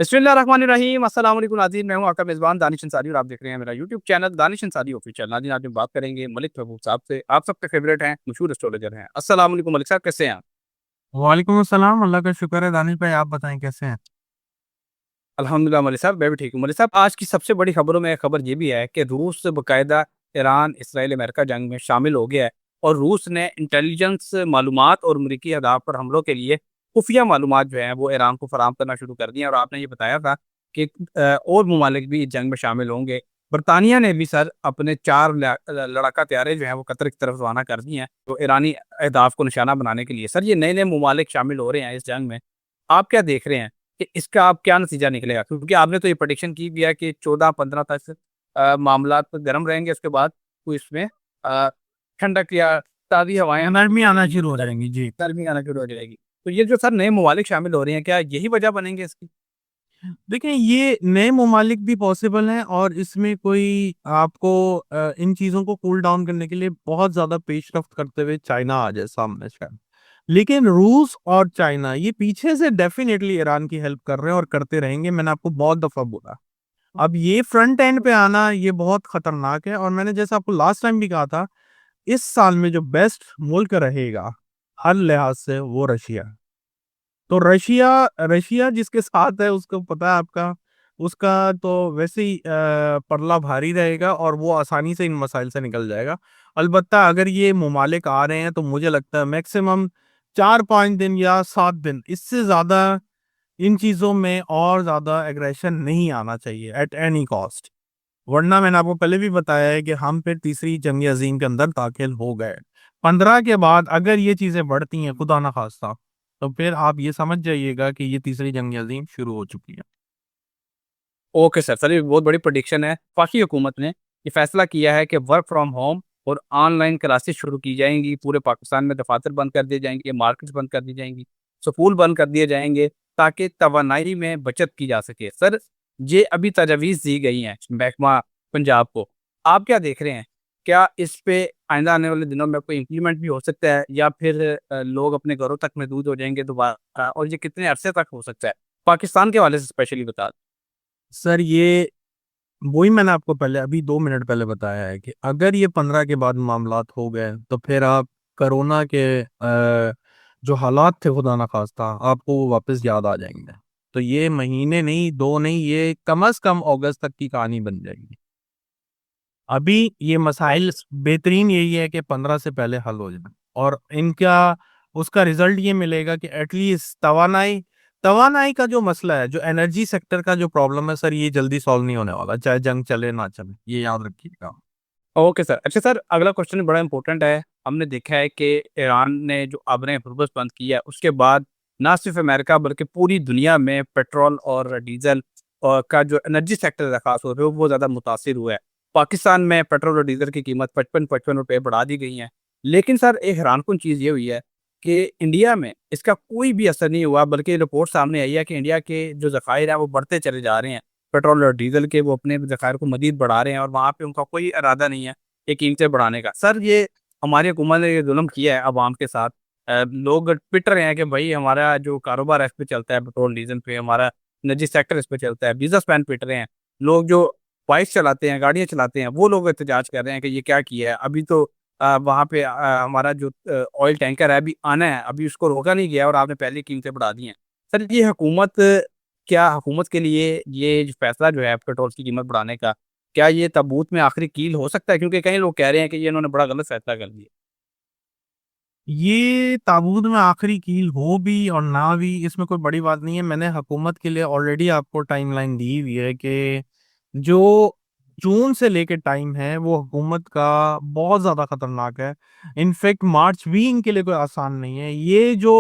बिस्मिल्लाहिर्रहमानिर्रहीम अस्सलाम वालेकुम नाज़रीन, मैं हूं आपका मेज़बान दानिश अंसारी और आप देख रहे हैं मेरा YouTube channel Danish Ansari official. नाज़रीन, आज हम बात करेंगे मलिक महबूब साहब से। आप सबके फेवरेट हैं, मशहूर एस्ट्रोलॉजर हैं। अस्सलाम वालेकुम मलिक साहब, कैसे हैं आप? वालेकुम अस्सलाम। अल्लाह का शुक्र है। दानिश भाई, आप बताएं कैसे हैं? अल्हम्दुलिल्लाह मलिक साहब, मैं भी ठीक हूँ। मलिक साहब, आज की सबसे बड़ी खबरों में एक खबर ये भी है कि रूस बाकायदा ईरान, इसराइल, अमेरिका जंग में शामिल हो गया है और रूस ने इंटेलिजेंस मालूमात और अमरीकी अहदाफ पर हमलों के लिए खुफिया मालूमात जो हैं वो ईरान को फराहम करना शुरू कर दिए हैं। और आपने ये बताया था कि और ममालिक भी इस जंग में शामिल होंगे। बरतानिया ने भी सर अपने 4 लड़ाका तैयारे जो हैं वो कतर की तरफ रवाना कर दी हैं, तो ईरानी अहदाफ को निशाना बनाने के लिए। सर, ये नए-नए ममालिक शामिल हो रहे हैं इस जंग में। आप क्या देख रहे हैं कि इसका अब क्या नतीजा निकलेगा? क्योंकि आपने तो ये प्रेडिक्शन की भी है कि 14-15 तक मामलात गर्म रहेंगे, उसके बाद कोई इसमें अ, ठंडक या ताज़ी हवाएँ नरमी आना शुरू हो जाएंगी जी। गर्मी आना शुरू हो जाएगी। तो ये जो सर नए ममालिक शामिल हो रहे हैं, क्या यही वजह बनेंगे इसकी? देखें, ये नए ममालिक भी पॉसिबल हैं और इसमें कोई आपको इन चीज़ों को कूल डाउन करने के लिए बहुत ज़्यादा पेशरफ्त करते हुए चाइना आ जाए सामने शायद। लेकिन रूस और चाइना ये पीछे से डेफिनेटली ईरान की हेल्प कर रहे हैं और करते रहेंगे। मैंने आपको बहुत दफ़ा बोला। अब ये फ्रंट एंड पे आना ये बहुत खतरनाक है और मैंने जैसा आपको लास्ट टाइम भी कहा था, इस साल में जो बेस्ट मुल्क रहेगा हर लिहाज से वो रशिया है। तो रशिया रशिया जिसके साथ है उसको पता है आपका, उसका तो वैसे ही पल्ला भारी रहेगा और वो आसानी से इन मसाइल से निकल जाएगा। अलबत्ता अगर ये ममालिक आ रहे हैं तो मुझे लगता है मैक्सिमम 4-5 दिन या 7 दिन, इससे ज़्यादा इन चीज़ों में और ज़्यादा एग्रेशन नहीं आना चाहिए एट एनी कॉस्ट। वरना मैंने आपको पहले भी बताया है कि हम फिर तीसरी जंग अज़ीम के अंदर दाखिल हो गए। 15 के बाद अगर ये चीज़ें बढ़ती हैं, खुदा ना ख़ास्ता, तो फिर आप ये समझ जाइएगा कि ये तीसरी जंग अज़ीम शुरू हो चुकी है। ओके सर, सर ये बहुत बड़ी प्रेडिक्शन है। वफ़ाकी हुकूमत ने ये फैसला किया है कि वर्क फ्रॉम होम और ऑनलाइन क्लासेस शुरू की जाएँगी। पूरे पाकिस्तान में दफ़ातर बंद कर दिए जाएँगे, मार्केट्स बंद कर दी जाएँगी, स्कूल बंद कर दिए जाएँगे ताकि तवानाई में बचत की जा सके। सर, ये अभी तजवीज़ दी गई हैं महकमा पंजाब को। आप क्या देख रहे हैं? क्या इस पे आइंदा आने वाले दिनों में कोई इम्प्लीमेंट भी हो सकता है या फिर लोग अपने घरों तक महदूद हो जाएँगे दोबारा, और ये कितने अरसे तक हो सकता है? पाकिस्तान के हवाले से स्पेशली बता दें। सर, ये वही मैंने आपको पहले अभी 2 मिनट पहले बताया है कि अगर ये 15 के बाद मामलात हो गए, तो फिर आप कोरोना के जो हालात थे खुदा ना ख़ास्ता, आपको वो वापस याद आ जाएँगे। तो ये महीने नहीं, 2 नहीं, ये कम से कम अगस्त तक की कहानी बन जाएगी। अभी ये मसाइल बेहतरीन यही है कि 15 से पहले हल हो जाए और इनका उसका रिजल्ट ये मिलेगा कि एटलीस्ट तवानाई तवानाई का जो मसला है, जो एनर्जी सेक्टर का जो प्रॉब्लम है सर, ये जल्दी सॉल्व नहीं होने वाला, चाहे जंग चले ना चले, ये याद रखिएगा। Okay sir. अच्छा सर, अगला क्वेश्चन बड़ा इंपॉर्टेंट है। हमने देखा है कि ईरान ने जो आबरें हुर्मुज़ बंद की है, उसके बाद ना सिर्फ अमेरिका बल्कि पूरी दुनिया में पेट्रोल और डीजल का जो एनर्जी सेक्टर है खास तौर पे वो ज़्यादा मुतासिर हुआ है। पाकिस्तान में पेट्रोल और डीजल की कीमत 55-55 रुपए बढ़ा दी गई हैं। लेकिन सर, एक हैरानकुन चीज़ ये हुई है कि इंडिया में इसका कोई भी असर नहीं हुआ, बल्कि रिपोर्ट सामने आई है कि इंडिया के जो ज़खायर हैं वो बढ़ते चले जा रहे हैं। पेट्रोल और डीज़ल के वो अपने ज़खायर को मज़ीद बढ़ा रहे हैं और वहाँ पे उनका कोई इरादा नहीं है ये कीमतें बढ़ाने का। सर, ये हमारी हुकूमत ने ये ज़ुल्म किया है अवाम के साथ। लोग पिट रहे हैं कि भई हमारा जो कारोबार है इस पे चलता है, पेट्रोल डीज़ल पे, हमारा निजी सेक्टर इस पे चलता है। बिज़नेसमैन पिट रहे हैं। लोग जो बाइक्स चलाते हैं, गाड़ियाँ चलाते हैं, वो लोग एहतजाज कर रहे हैं कि ये क्या किया है? अभी तो वहाँ पे हमारा जो ऑयल टैंकर है अभी आना है, अभी उसको रोका नहीं गया और आपने पहले ही कीमतें बढ़ा दी हैं। सर, ये क्या हुकूमत के लिए ये जो फैसला जो है पेट्रोल की कीमत बढ़ाने का, क्या ये ताबूत में आखिरी कील हो सकता है? क्योंकि कई लोग कह रहे हैं कि ये इन्होंने बड़ा गलत फैसला कर दिया। ये ताबूत में आखिरी कील हो भी और ना भी, इसमें कोई बड़ी बात नहीं है। मैंने हुकूमत के लिए ऑलरेडी आपको टाइमलाइन दी हुई है कि जो जून से लेके टाइम है वो हुकूमत का बहुत ज़्यादा खतरनाक है। इनफैक्ट मार्च भी इनके लिए कोई आसान नहीं है। ये जो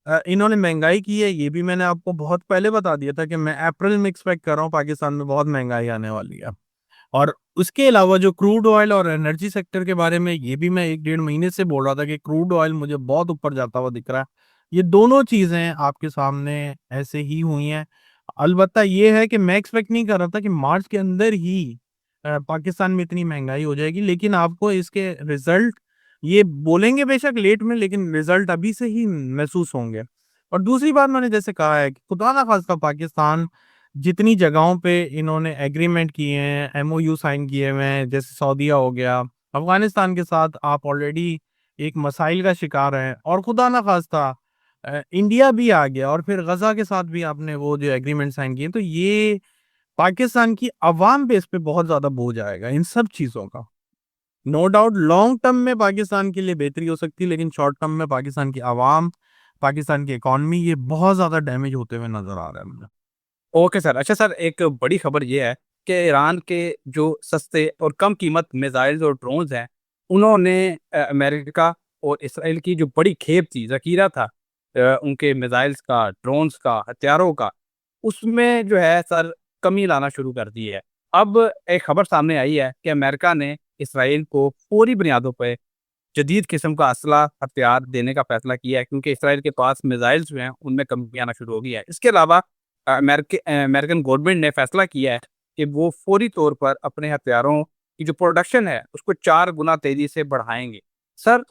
इन्होंने महंगाई की है, ये भी मैंने आपको बहुत पहले बता दिया था कि मैं अप्रैल में एक्सपेक्ट कर रहा हूँ पाकिस्तान में बहुत महंगाई आने वाली है। और उसके अलावा जो क्रूड ऑयल और एनर्जी सेक्टर के बारे में, ये भी मैं 1-1.5 महीने से बोल रहा था कि क्रूड ऑयल मुझे बहुत ऊपर जाता हुआ दिख रहा है। ये दोनों चीज़ें आपके सामने ऐसे ही हुई हैं। अलबत्ता ये है कि मैं एक्सपेक्ट नहीं कर रहा था कि मार्च के अंदर ही पाकिस्तान में इतनी महँगाई हो जाएगी, लेकिन आपको इसके रिज़ल्ट ये बोलेंगे बेशक लेट में, लेकिन रिज़ल्ट अभी से ही महसूस होंगे। और दूसरी बात मैंने जैसे कहा है कि खुदा ना खास्ता पाकिस्तान जितनी जगहों पे इन्होंने एग्रीमेंट किए हैं, एमओयू साइन किए हुए हैं, जैसे सऊदीया हो गया, अफगानिस्तान के साथ आप ऑलरेडी एक मसाइल का शिकार हैं, और खुदा ना खास्ता इंडिया भी आ गया, और फिर गजा के साथ भी आपने वो जो एग्रीमेंट साइन किए, तो ये पाकिस्तान की अवाम पे इस पे बहुत ज्यादा बोझ आएगा इन सब चीजों का। नो डाउट लॉन्ग टर्म में पाकिस्तान के लिए बेहतरी हो सकती है, लेकिन शॉर्ट टर्म में पाकिस्तान की आवाम, पाकिस्तान की इकॉनमी, ये बहुत ज्यादा डैमेज होते हुए नजर आ रहा है मुझे। Okay sir. अच्छा सर, एक बड़ी खबर ये है कि ईरान के जो सस्ते और कम कीमत मिसाइल्स और ड्रोन्स हैं, उन्होंने अमेरिका और इसराइल की जो बड़ी खेप थी, ज़खीरा था उनके मिसाइल्स का, ड्रोन्स का, हथियारों का, उसमें जो है सर कमी लाना शुरू कर दी है। अब एक खबर सामने आई है कि अमेरिका ने इसराइल को फौरी बुनियादों पर जदीद किस्म का असला हथियार देने का फैसला किया है, क्योंकि इसराइल के पास मिसाइल्स जो हैं उनमें कमी आना शुरू हो गई है। इसके अलावा अमेरिकन गवर्नमेंट ने फैसला किया है कि वो फौरी तौर पर अपने हथियारों की जो प्रोडक्शन है उसको 4 गुना तेजी से बढ़ाएंगे। सर,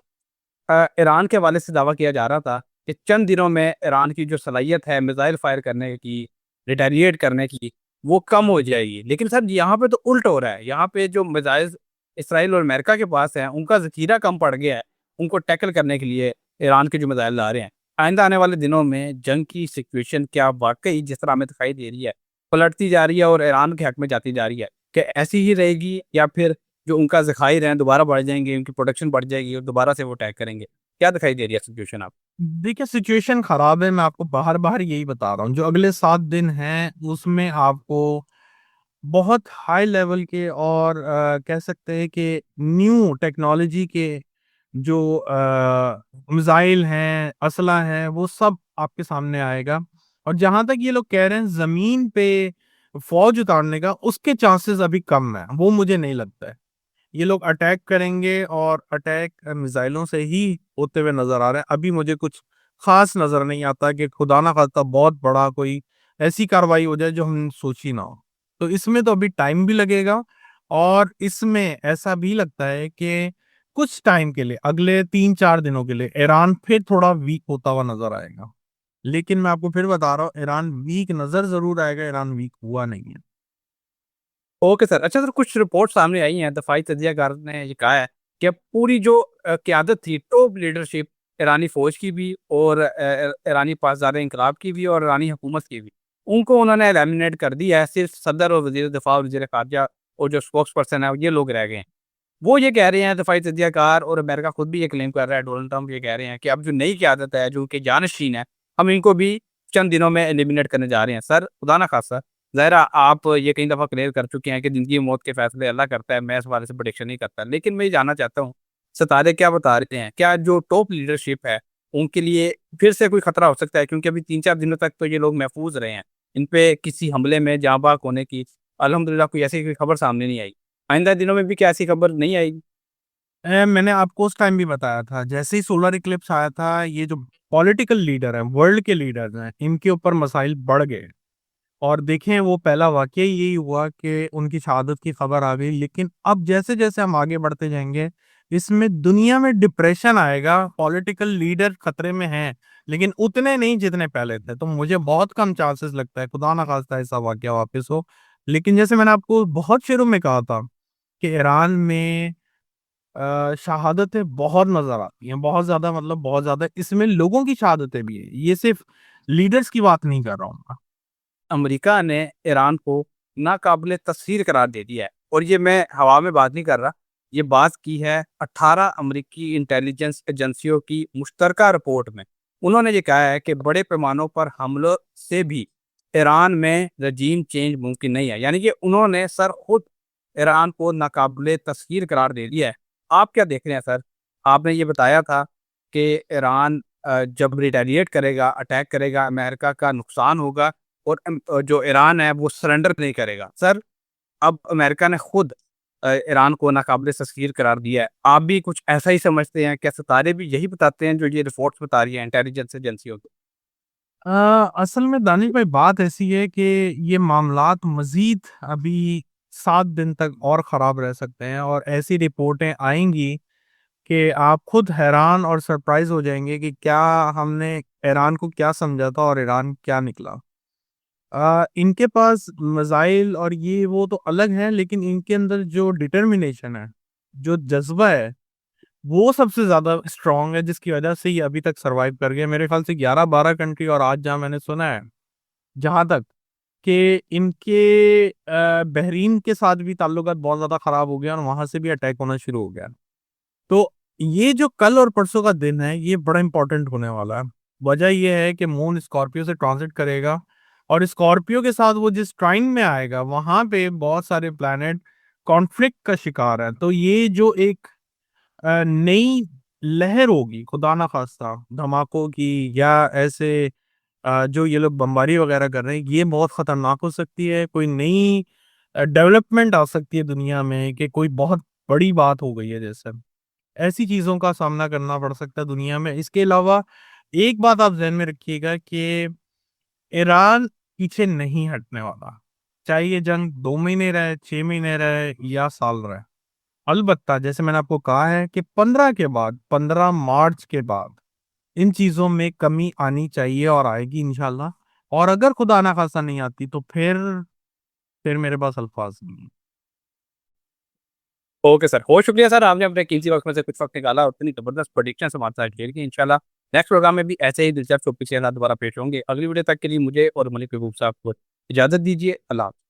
ईरान के हवाले से दावा किया जा रहा था कि चंद दिनों में ईरान की जो सलाहियत है मिसाइल फायर करने की, रिटेलिएट करने की, वो कम हो जाएगी। लेकिन सर यहाँ पे तो उल्ट हो रहा है। यहाँ पे जो मिसाइल इसराइल और अमेरिका के पास है उनका ज़खीरा कम पड़ गया है उनको टैकल करने के लिए ईरान के जो मिसाइल आ रहे हैं। आइंदा आने वाले दिनों में जंग की सिचुएशन क्या वाकई जिस तरह हमें दिखाई दे रही है पलटती जा रही है और ईरान के हक में जाती जा रही है, कि ऐसी ही रहेगी, या फिर जो उनका ज़खायर हैं दोबारा बढ़ जाएँगे, उनकी प्रोडक्शन बढ़ जाएगी और दोबारा से वो अटैक करेंगे? क्या दिखाई दे रही है सिचुएशन आप? देखिए सिचुएशन खराब है, मैं आपको बाहर बाहर यही बता रहा हूँ। जो अगले 7 दिन हैं उसमें आपको बहुत हाई लेवल के और कह सकते हैं कि न्यू टेक्नोलॉजी के जो मिसाइल हैं, असला है, वो सब आपके सामने आएगा। और जहां तक ये लोग कह रहे हैं जमीन पे फौज उतारने का, उसके चांसेस अभी कम है, वो मुझे नहीं लगता है। ये लोग अटैक करेंगे और अटैक मिसाइलों से ही होते हुए नजर आ रहे हैं। अभी मुझे कुछ खास नजर नहीं आता कि खुदा ना खास्ता बहुत बड़ा कोई ऐसी कार्रवाई हो जाए जो हम सोची ना हो। तो इसमें तो अभी टाइम भी लगेगा, और इसमें ऐसा भी लगता है कि कुछ टाइम के लिए, अगले 3-4 दिनों के लिए ईरान फिर थोड़ा वीक होता हुआ नजर आएगा। लेकिन मैं आपको फिर बता रहा हूँ, ईरान वीक नजर जरूर आएगा, ईरान वीक हुआ नहीं है। Okay sir. अच्छा सर, कुछ रिपोर्ट सामने आई हैं, दफाई तजियाकार ने ये कहा है कि अब पूरी जो क़यादत थी, टॉप लीडरशिप ईरानी फ़ौज की भी और ईरानी पासदार इंकलाब की भी और ईरानी हुकूमत की भी, उनको उन्होंने एलिमिनेट कर दिया है। सिर्फ सदर और वज़ीर दिफ़ा और वज़ीर ख़ारजा और जो स्पोक्स पर्सन है, ये लोग रह गए हैं। वो ये कह रहे हैं, दफ़ाई तजियाकार और अमेरिका खुद भी ये क्लेम कर रहा है, डोनाल्ड ट्रंप ये कह रहे हैं कि अब जो नई क़यादत है, जो उनके जानशीन है, हम इनको भी चंद दिनों में एलिमिनेट करने जा रहे हैं। सर, खुदा ना ख़ास्ता, ज़ाहिर है आप ये कई दफ़ा क्लियर कर चुके हैं कि ज़िंदगी मौत के फ़ैसले अल्लाह करता है, मैं इस हवाले से प्रेडिक्शन नहीं करता। लेकिन मैं ये जानना चाहता हूँ, सितारे क्या बता रहे हैं? क्या जो टॉप लीडरशिप है, उनके लिए फिर से कोई खतरा हो सकता है? क्योंकि अभी 3-4 दिनों तक तो ये लोग महफूज़ रहे हैं। इन पे किसी हमले में जाँ बाक होने की अल्हम्दुलिल्लाह कोई ऐसी कोई खबर सामने नहीं आई। आइंदा दिनों में भी क्या ऐसी खबर नहीं आएगी? मैंने आपको उस टाइम भी बताया था, जैसे ही सोलर इक्लिप्स आया था, ये जो पॉलिटिकल लीडर हैं, वर्ल्ड के लीडर हैं, इनके ऊपर मसाइल बढ़ गए। और देखें, वो पहला वाकया यही हुआ कि उनकी शहादत की खबर आ गई। लेकिन अब जैसे जैसे हम आगे बढ़ते जाएंगे, इसमें दुनिया में डिप्रेशन आएगा। पॉलिटिकल लीडर खतरे में हैं, लेकिन उतने नहीं जितने पहले थे। तो मुझे बहुत कम चांसेस लगता है, खुदा ना खास्ता ऐसा वाकया वापस हो। लेकिन जैसे मैंने आपको बहुत शुरू में कहा था कि ईरान में शहादतें बहुत नज़र आती हैं, बहुत ज़्यादा, मतलब बहुत ज़्यादा। इसमें लोगों की शहादतें भी हैं, ये सिर्फ लीडर्स की बात नहीं कर रहा हूँ मैं। अमेरिका ने ईरान को नाकाबिले तस्खीर करार दे दिया है, और ये मैं हवा में बात नहीं कर रहा। ये बात की है 18 अमेरिकी इंटेलिजेंस एजेंसियों की मुश्तरका रिपोर्ट में। उन्होंने ये कहा है कि बड़े पैमानों पर हमलों से भी ईरान में रजीम चेंज मुमकिन नहीं है। यानी कि उन्होंने सर खुद ईरान को नाकाबिले तस्खीर करार दे दिया है। आप क्या देख रहे हैं सर? आपने ये बताया था कि ईरान जब रिटेलिएट करेगा, अटैक करेगा, अमेरिका का नुकसान होगा और जो ईरान है वो सरेंडर नहीं करेगा। सर, अब अमेरिका ने खुद ईरान को नाकाबिले तस्खीर करार दिया है। आप भी कुछ ऐसा ही समझते हैं? क्या सितारे भी यही बताते हैं जो ये रिपोर्ट्स बता रही है इंटेलिजेंस एजेंसियों की? असल में दानिश भाई, बात ऐसी है कि ये मामलात मजीद अभी 7 दिन तक और ख़राब रह सकते हैं, और ऐसी रिपोर्टें आएंगी कि आप खुद हैरान और सरप्राइज हो जाएंगे कि क्या हमने ईरान को क्या समझा था और ईरान क्या निकला। इनके पास मिसाइल और ये वो तो अलग है, लेकिन इनके अंदर जो डिटर्मिनेशन है, जो जज्बा है, वो सबसे ज्यादा स्ट्रांग है, जिसकी वजह से ये अभी तक सरवाइव कर गए। मेरे ख्याल से 11-12 कंट्री, और आज जहां मैंने सुना है, जहां तक कि इनके बहरीन के साथ भी ताल्लुकात बहुत ज्यादा खराब हो गया और वहां से भी अटैक होना शुरू हो गया। तो ये जो कल और परसों का दिन है, ये बड़ा इंपॉर्टेंट होने वाला है। वजह यह है कि मून स्कॉर्पियो से ट्रांजिट करेगा, और स्कॉर्पियो के साथ वो जिस ट्राइन में आएगा, वहां पे बहुत सारे प्लैनेट कॉन्फ्लिक्ट का शिकार है। तो ये जो एक नई लहर होगी, खुदा ना खास्ता, धमाकों की, या ऐसे जो ये लोग बमबारी वगैरह कर रहे हैं, ये बहुत खतरनाक हो सकती है। कोई नई डेवलपमेंट आ सकती है दुनिया में, कि कोई बहुत बड़ी बात हो गई है जैसे। ऐसी चीजों का सामना करना पड़ सकता है दुनिया में। इसके अलावा एक बात आप ध्यान में रखिएगा कि ईरान पीछे नहीं हटने वाला, चाहे ये जंग 2 महीने रहे, 6 महीने रहे, या साल रहे। अलबत्ता जैसे मैंने आपको कहा है कि 15 मार्च के बाद इन चीजों में कमी आनी चाहिए, और आएगी इंशाल्लाह। और अगर खुदा ना खास्ता नहीं आती, तो फिर मेरे पास अल्फाज नहीं है। ओके सर, बहुत शुक्रिया सर, आपने अपने कीमती वक्त में से कुछ वक्त निकाला और इतनी जबरदस्त प्रोडिक्शन हमारे साथ शेयर की। इंशाल्लाह नेक्स्ट प्रोग्राम में भी ऐसे ही दिलचस्प टॉपिक के साथ दोबारा पेश होंगे। अगली वीडियो तक के लिए मुझे और मलिक महबूब साहब को इजाजत दीजिए। अल्लाह हाफ़िज़।